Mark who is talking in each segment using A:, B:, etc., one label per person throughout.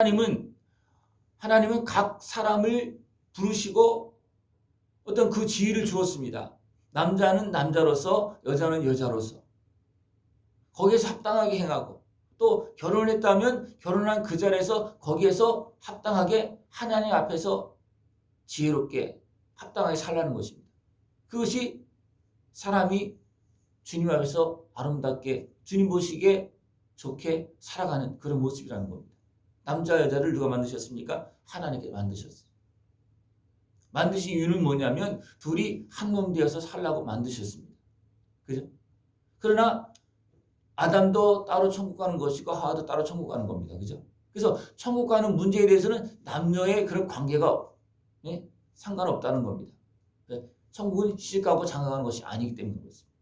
A: 하나님은 각 사람을 부르시고 어떤 그 지위를 주었습니다. 남자는 남자로서, 여자는 여자로서. 거기에서 합당하게 행하고, 또 결혼했다면 결혼한 그 자리에서 거기에서 합당하게 하나님 앞에서 지혜롭게 합당하게 살라는 것입니다. 그것이 사람이 주님 앞에서 아름답게 주님 보시기에 좋게 살아가는 그런 모습이라는 겁니다. 남자 여자를 누가 만드셨습니까? 하나님께 만드셨어요. 만드신 이유는 뭐냐면 둘이 한 몸 되어서 살라고 만드셨습니다. 그죠? 그러나 아담도 따로 천국 가는 것이고 하와도 따로 천국 가는 겁니다. 그죠? 그래서 천국 가는 문제에 대해서는 남녀의 그런 관계가 상관없다는 겁니다. 천국은 시집가고 장가가는 것이 아니기 때문에 그렇습니다.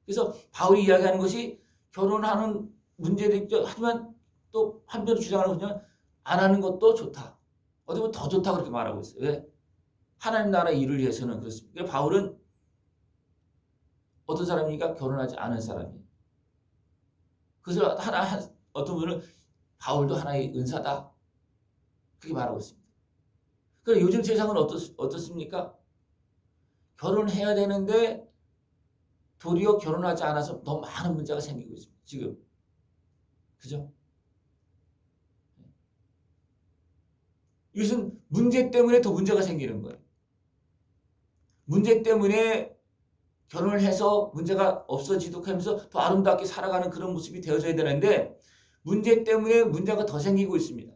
A: 그래서 바울이 이야기하는 것이 결혼하는 문제도 있죠. 하지만 또 한편으로 주장하는 것은 안 하는 것도 좋다. 어디 보면 더 좋다 그렇게 말하고 있어요. 왜? 하나님 나라 일을 위해서는 그렇습니다. 그러니까 바울은 어떤 사람이니까 결혼하지 않은 사람이에요. 그래서 어떤 분은 바울도 하나의 은사다. 그렇게 말하고 있습니다. 그럼 요즘 세상은 어떻습니까? 결혼해야 되는데 도리어 결혼하지 않아서 더 많은 문제가 생기고 있습니다. 지금. 그죠? 이것은 문제 때문에 더 문제가 생기는 거예요. 문제 때문에 결혼을 해서 문제가 없어지도록 하면서 더 아름답게 살아가는 그런 모습이 되어져야 되는데 문제 때문에 문제가 더 생기고 있습니다.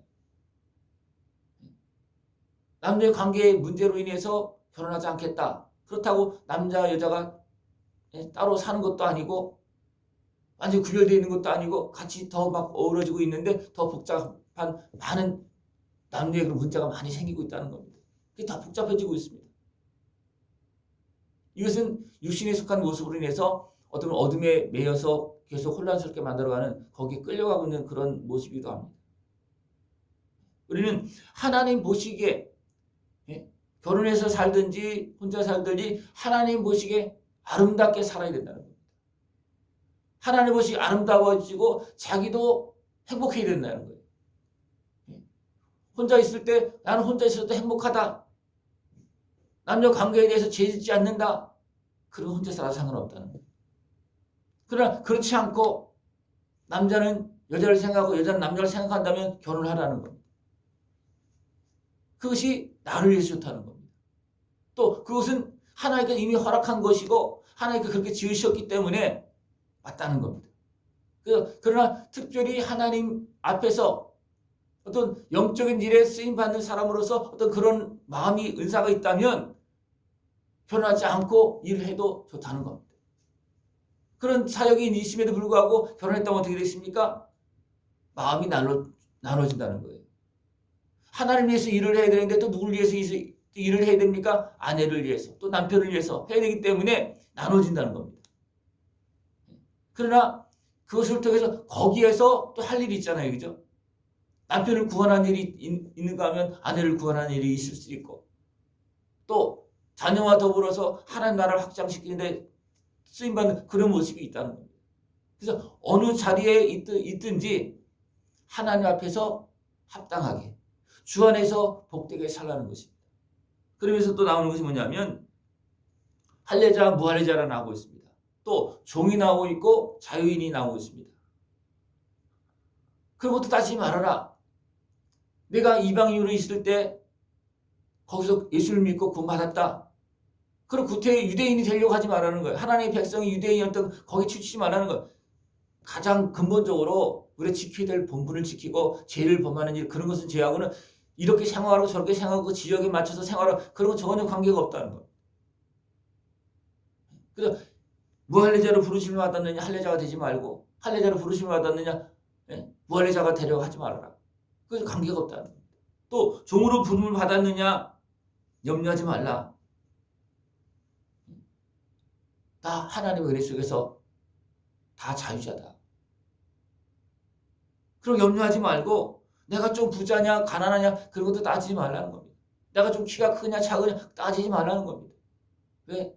A: 남녀의 관계의 문제로 인해서 결혼하지 않겠다. 그렇다고 남자 여자가 따로 사는 것도 아니고 완전히 구별되어 있는 것도 아니고 같이 더 막 어우러지고 있는데 더 복잡한 많은 남녀의 그런 문제가 많이 생기고 있다는 겁니다. 그게 다 복잡해지고 있습니다. 이것은 육신에 속한 모습으로 인해서 어떤 어둠에 매여서 계속 혼란스럽게 만들어가는 거기에 끌려가고 있는 그런 모습이기도 합니다. 우리는 하나님 보시기에 결혼해서 살든지 혼자 살든지 하나님 보시기에 아름답게 살아야 된다는 겁니다. 하나님 보시기에 아름다워지고 자기도 행복해야 된다는 거예요. 혼자 있을 때 나는 혼자 있을 때 행복하다. 남녀 관계에 대해서 죄짓지 않는다. 그럼 혼자 살아도 상관없다는 거예요. 그러나 그렇지 않고 남자는 여자를 생각하고 여자는 남자를 생각한다면 결혼을 하라는 겁니다. 그것이 나를 위해서 좋다는 겁니다. 또 그것은 하나님께서 이미 허락한 것이고 하나님께서 그렇게 지으셨기 때문에 맞다는 겁니다. 그러나 특별히 하나님 앞에서 어떤 영적인 일에 쓰임받는 사람으로서 어떤 그런 마음이 은사가 있다면 결혼하지 않고 일을 해도 좋다는 겁니다. 그런 사역이 있음에도 불구하고 결혼했다면 어떻게 되겠습니까? 마음이 나눠진다는 거예요. 하나님 위해서 일을 해야 되는데 또 누굴 위해서 일을 해야 됩니까? 아내를 위해서 또 남편을 위해서 해야 되기 때문에 나눠진다는 겁니다. 그러나 그것을 통해서 거기에서 또 할 일이 있잖아요. 그죠? 남편을 구원하는 일이 있는가 하면 아내를 구원하는 일이 있을 수 있고 또 자녀와 더불어서 하나님 나라를 확장시키는데 쓰임받는 그런 모습이 있다는 겁니다. 그래서 어느 자리에 있든지 하나님 앞에서 합당하게 주 안에서 복되게 살라는 것입니다. 그러면서 또 나오는 것이 뭐냐면 할례자, 무할례자가 나오고 있습니다. 또 종이 나오고 있고 자유인이 나오고 있습니다. 그런 것도 따지지 말아라. 내가 이방인으로 있을 때 거기서 예수를 믿고 구원받았다. 그럼 구태의 유대인이 되려고 하지 말라는 거예요. 하나님의 백성이 유대인이었던 거기 치우치지 말라는 거예요. 가장 근본적으로 우리가 지켜야 될 본분을 지키고 죄를 범하는 일 그런 것은 죄하고는 이렇게 생활하고 저렇게 생활하고 지역에 맞춰서 생활하고 그런 건 전혀 관계가 없다는 거예요. 그래서 무할례자로 부르심을 받았느냐 할례자가 되지 말고 할례자로 부르심을 받았느냐 무할례자가 되려고 하지 말아라. 그건 관계가 없다는 거예요. 또 종으로 부름을 받았느냐 염려하지 말라. 다 하나님의 은혜 속에서 다 자유자다. 그럼 염려하지 말고 내가 좀 부자냐 가난하냐 그런 것도 따지지 말라는 겁니다. 내가 좀 키가 크냐 작으냐 따지지 말라는 겁니다. 왜?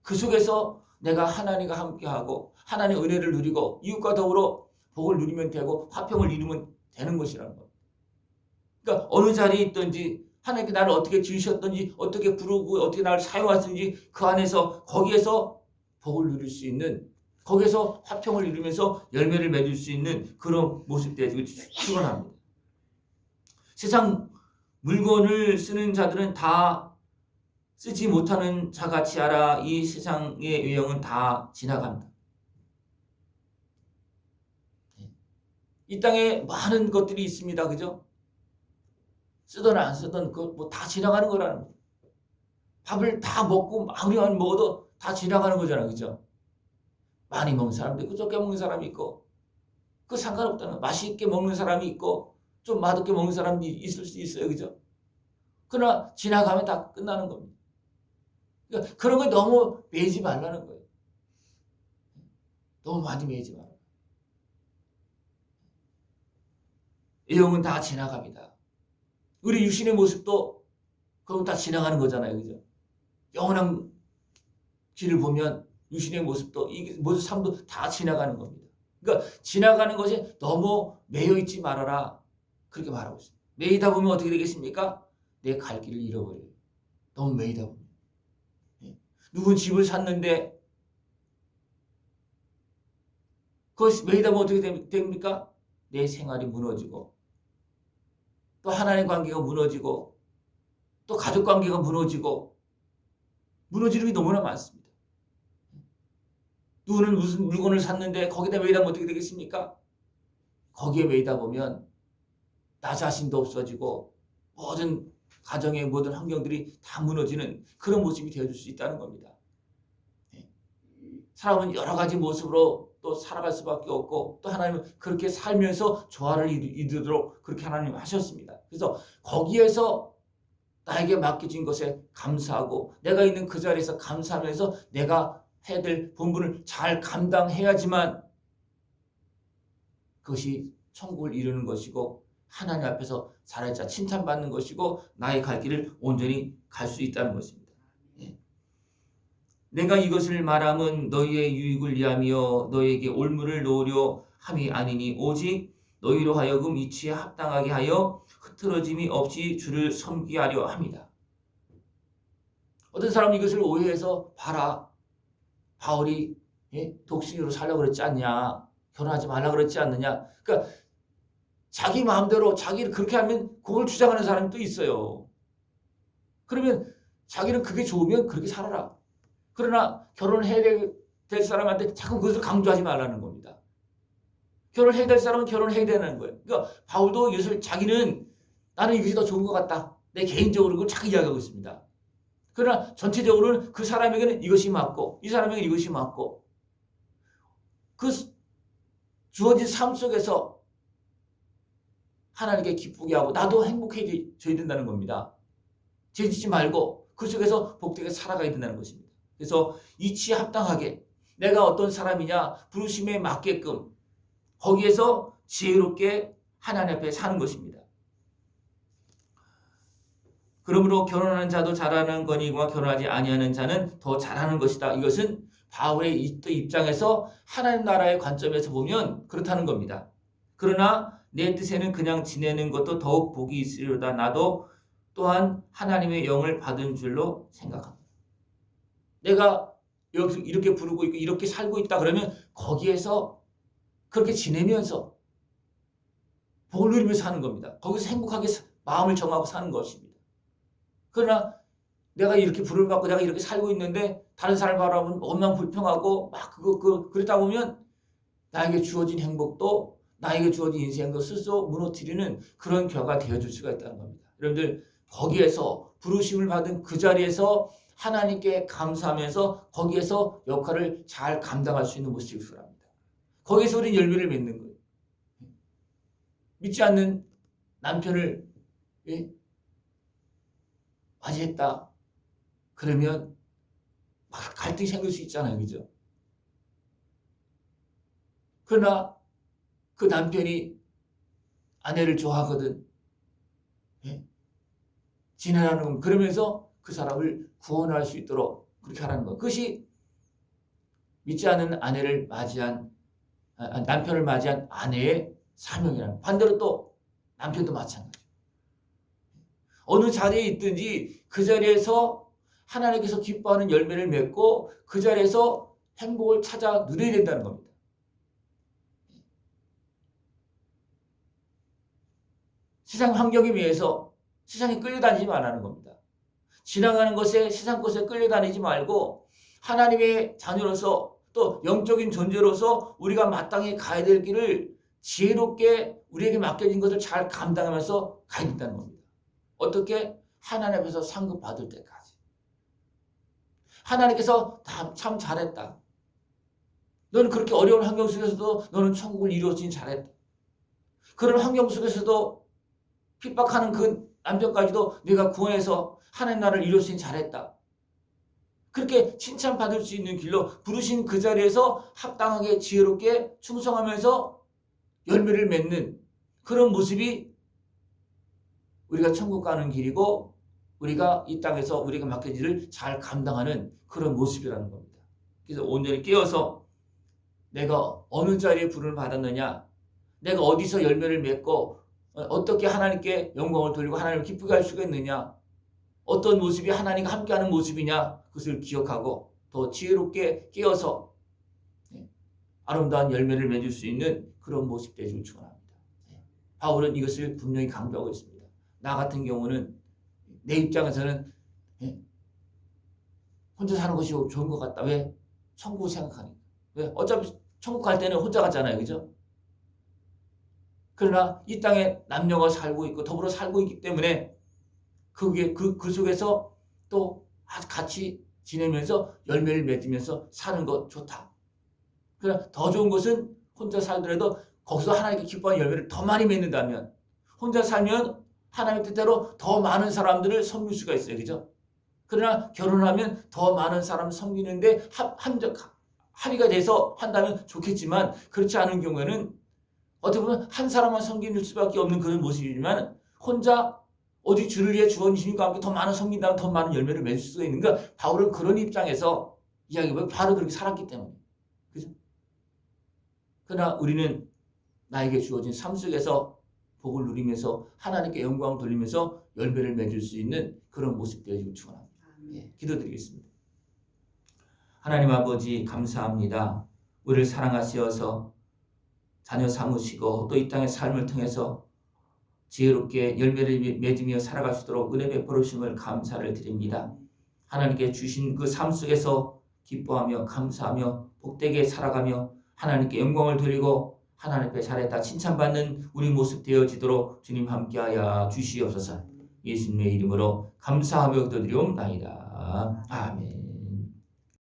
A: 그 속에서 내가 하나님과 함께하고 하나님의 은혜를 누리고 이웃과 더불어 복을 누리면 되고 화평을 이루면 되는 것이라는 겁니다. 그러니까 어느 자리에 있든지 하나님께 나를 어떻게 지으셨든지 어떻게 부르고 어떻게 나를 사용하셨든지 그 안에서 거기에서 복을 누릴 수 있는, 거기에서 화평을 이루면서 열매를 맺을 수 있는 그런 모습들이 축원합니다. 세상 물건을 쓰는 자들은 다 쓰지 못하는 자같이 하라. 이 세상의 유형은 다 지나간다. 이 땅에 많은 것들이 있습니다. 그죠? 쓰든 안 쓰든 그 뭐 다 지나가는 거라는 거예요. 밥을 다 먹고 아무리만 먹어도 다 지나가는 거잖아요. 그죠? 많이 먹는 사람도 있고 적게 먹는 사람이 있고 그 상관없다는 거예요. 맛있게 먹는 사람이 있고 좀 맛없게 먹는 사람이 있을 수 있어요. 그죠? 그러나 지나가면 다 끝나는 겁니다. 그러니까 그런 거에 너무 매이지 말라는 거예요. 너무 많이 매이지 말라. 이 영은 다 지나갑니다. 우리 육신의 모습도 그럼 다 지나가는 거잖아요. 그죠? 영원한 길을 보면 육신의 모습도 이 모든 삶도 다 지나가는 겁니다. 그러니까 지나가는 것에 너무 매여 있지 말아라. 그렇게 말하고 있습니다. 매이다 보면 어떻게 되겠습니까? 내 갈 길을 잃어버려요. 너무 매이다 보면. 누군 집을 샀는데 그것이 매이다 보면 어떻게 됩니까? 내 생활이 무너지고 또 하나님의 관계가 무너지고 또 가족 관계가 무너지고 무너지는 게 너무나 많습니다. 누구는 무슨 물건을 샀는데 거기다 매이다 보면 어떻게 되겠습니까? 거기에 매이다 보면 나 자신도 없어지고 모든 가정의 모든 환경들이 다 무너지는 그런 모습이 되어줄 수 있다는 겁니다. 사람은 여러 가지 모습으로 또 살아갈 수밖에 없고 또 하나님은 그렇게 살면서 조화를 이루도록 그렇게 하나님 하셨습니다. 그래서 거기에서 나에게 맡겨진 것에 감사하고 내가 있는 그 자리에서 감사하면서 내가 해야 될 본분을 잘 감당해야지만 그것이 천국을 이루는 것이고 하나님 앞에서 살아있자 칭찬받는 것이고 나의 갈 길을 온전히 갈 수 있다는 것입니다. 내가 이것을 말함은 너희의 유익을 위하며 너희에게 올무를 놓으려 함이 아니니 오직 너희로 하여금 이치에 합당하게 하여 흐트러짐이 없이 주를 섬기게 하려 합니다. 어떤 사람은 이것을 오해해서 봐라. 바울이 독신으로 살려고 그랬지 않냐. 결혼하지 말라 그랬지 않느냐. 그러니까 자기 마음대로 자기를 그렇게 하면 그걸 주장하는 사람이 또 있어요. 그러면 자기는 그게 좋으면 그렇게 살아라. 그러나 결혼을 해야 될 사람한테 자꾸 그것을 강조하지 말라는 겁니다. 결혼을 해야 될 사람은 결혼해야 되는 거예요. 그러니까 바울도 이것을 자기는 나는 이것이 더 좋은 것 같다. 내 개인적으로 그걸 자꾸 이야기하고 있습니다. 그러나 전체적으로는 그 사람에게는 이것이 맞고 이 사람에게는 이것이 맞고 그 주어진 삶 속에서 하나님께 기쁘게 하고 나도 행복해져야 된다는 겁니다. 죄짓지 말고 그 속에서 복되게 살아가야 된다는 것입니다. 그래서 이치에 합당하게 내가 어떤 사람이냐 부르심에 맞게끔 거기에서 지혜롭게 하나님 앞에 사는 것입니다. 그러므로 결혼하는 자도 잘하는 거니와 결혼하지 아니하는 자는 더 잘하는 것이다. 이것은 바울의 입장에서 하나님 나라의 관점에서 보면 그렇다는 겁니다. 그러나 내 뜻에는 그냥 지내는 것도 더욱 복이 있으리로다. 나도 또한 하나님의 영을 받은 줄로 생각합니다. 내가 여기서 이렇게 부르고 있고 이렇게 살고 있다 그러면 거기에서 그렇게 지내면서 복을 누리면서 사는 겁니다. 거기서 행복하게 마음을 정하고 사는 것입니다. 그러나 내가 이렇게 부름을 받고 내가 이렇게 살고 있는데 다른 사람을 바라보면 원망 불평하고 막 그러다 보면 나에게 주어진 행복도 나에게 주어진 인생도 스스로 무너뜨리는 그런 결과가 되어줄 수가 있다는 겁니다. 여러분들 거기에서 부르심을 받은 그 자리에서 하나님께 감사하면서 거기에서 역할을 잘 감당할 수 있는 모습이 필요합니다. 거기에서 우리는 열매를 맺는 거예요. 믿지 않는 남편을 맞이했다. 그러면 막 갈등이 생길 수 있잖아요. 그죠? 그러나 그 남편이 아내를 좋아하거든. 지내라는 그러면서 그 사람을 구원할 수 있도록 그렇게 하라는 것. 그것이 믿지 않는 아내를 맞이한 남편을 맞이한 아내의 사명이라는. 반대로 또 남편도 마찬가지. 어느 자리에 있든지 그 자리에서 하나님께서 기뻐하는 열매를 맺고 그 자리에서 행복을 찾아 누려야 된다는 겁니다. 세상 환경에 비해서 세상에 끌려다니지 말라는 겁니다. 지나가는 것에 세상 것에 끌려다니지 말고 하나님의 자녀로서 또 영적인 존재로서 우리가 마땅히 가야 될 길을 지혜롭게 우리에게 맡겨진 것을 잘 감당하면서 가야 된다는 겁니다. 어떻게? 하나님 앞에서 상급 받을 때까지. 하나님께서 참 잘했다. 너는 그렇게 어려운 환경 속에서도 너는 천국을 이루었으니 잘했다. 그런 환경 속에서도 핍박하는 그 남편까지도 네가 구원해서 하나님 나라를 이루었으니 잘했다. 그렇게 칭찬받을 수 있는 길로 부르신 그 자리에서 합당하게 지혜롭게 충성하면서 열매를 맺는 그런 모습이 우리가 천국 가는 길이고 우리가 이 땅에서 우리가 맡겨진 일을 잘 감당하는 그런 모습이라는 겁니다. 그래서 온전히 깨어서 내가 어느 자리에 부름을 받았느냐, 내가 어디서 열매를 맺고 어떻게 하나님께 영광을 돌리고 하나님을 기쁘게 할 수가 있느냐, 어떤 모습이 하나님과 함께하는 모습이냐, 그것을 기억하고 더 지혜롭게 깨어서 아름다운 열매를 맺을 수 있는 그런 모습 되기를 축원합니다. 바울은 이것을 분명히 강조하고 있습니다. 나 같은 경우는 내 입장에서는 혼자 사는 것이 좋은 것 같다. 왜? 천국 생각하니까. 왜? 어차피 천국 갈 때는 혼자 가잖아요. 그죠? 그러나 이 땅에 남녀가 살고 있고 더불어 살고 있기 때문에 그 속에서 또 같이 지내면서 열매를 맺으면서 사는 것 좋다. 그러나 더 좋은 것은 혼자 살더라도 거기서 하나님께 기뻐하는 열매를 더 많이 맺는다면 혼자 살면 하나님 뜻대로 더 많은 사람들을 섬길 수가 있어요. 그죠? 그러나 결혼하면 더 많은 사람을 섬기는데 합의가 돼서 한다면 좋겠지만 그렇지 않은 경우에는 어떻게 보면 한 사람만 섬길 수밖에 없는 그런 모습이지만 혼자 어디 주를 위해 주원이시님과 함께 더 많은 섬긴다면 더 많은 열매를 맺을 수가 있는 거. 바울은 그런 입장에서 이야기하면 바로 그렇게 살았기 때문에. 그죠? 그러나 우리는 나에게 주어진 삶 속에서 복을 누리면서 하나님께 영광을 돌리면서 열매를 맺을 수 있는 그런 모습 되기를 축원합니다. 예, 기도드리겠습니다. 하나님 아버지 감사합니다. 우리를 사랑하시어서 자녀 삼으시고 또 이 땅의 삶을 통해서 지혜롭게 열매를 맺으며 살아갈 수 있도록 은혜 베풀어 주심을 감사를 드립니다. 하나님께 주신 그 삶 속에서 기뻐하며 감사하며 복되게 살아가며 하나님께 영광을 돌리고 하나님 앞에 잘했다 칭찬받는 우리 모습 되어지도록 주님 함께하여 주시옵소서. 예수님의 이름으로 감사하며 기도드리옵나이다. 아멘.